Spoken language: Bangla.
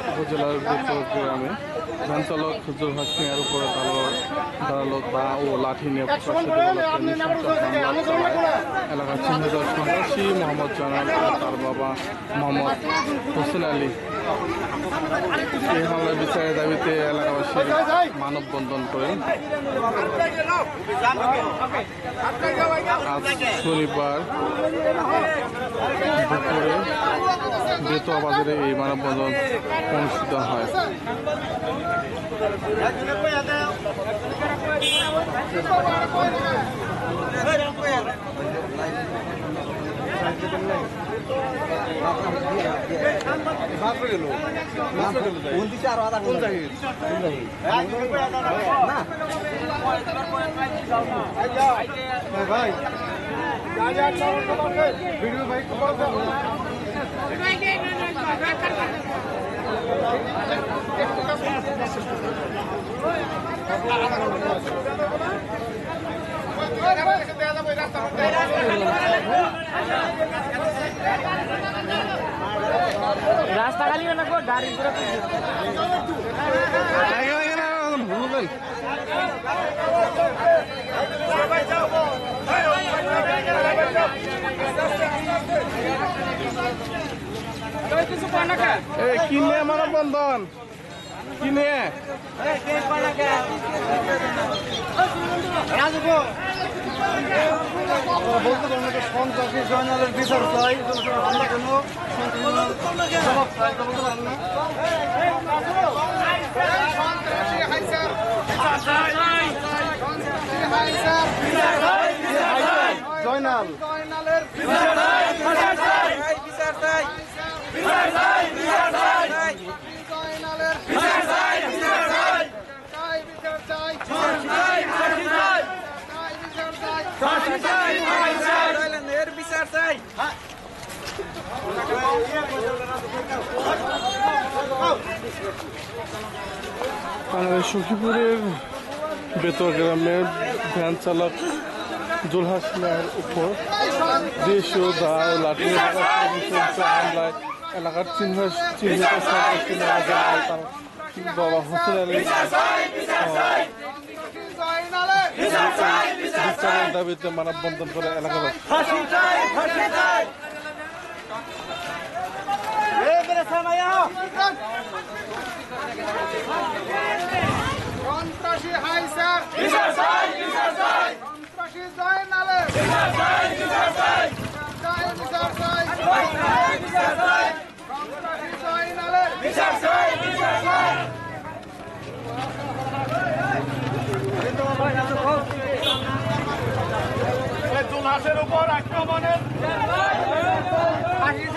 উপজেলার গ্রামে ভ্যান চালক জোরহাস মিয়ার উপরে দাঁড়ালো দা ও লাঠি নিয়ে এলাকার চিহ্নিত সন্ত্রাসী মোহাম্মদ জানাল তার বাবা মোহাম্মদ হোসেন আলী। এই হামলার বিচারের দাবিতে এলাকাবাসী মানববন্ধন করেন। আজ শনিবার দুপুরে বেতুয়া বাজারে এই মানববন্ধন অনুষ্ঠিত হয়। রাস্তা খালি না গাড়ি কিনে মানববন্ধন কিনে সন্ত্রাসী জয়নালের বিচার চাই। আমরা কেন জবাব চাই বলতে পারেন না। জয়নাল সখীপুরের বেতুয়া গ্রামের ভ্যান চালক জোরহাস মিয়ার উপর দেশীয় দা ও লাঠি হামলায় এলাকার চিহ্নিত সন্ত্রাসী তার বাবা হোসেন আলী বিচারের দাবিতে মানববন্ধন করে এলাকাবাসী। সন্ত্রাসী হাই স্যার সন্ত্রাসী জয়নালের সন্ত্রাসী জয়নালের জোরহাসের উপর আক্রমণের ফাঁসি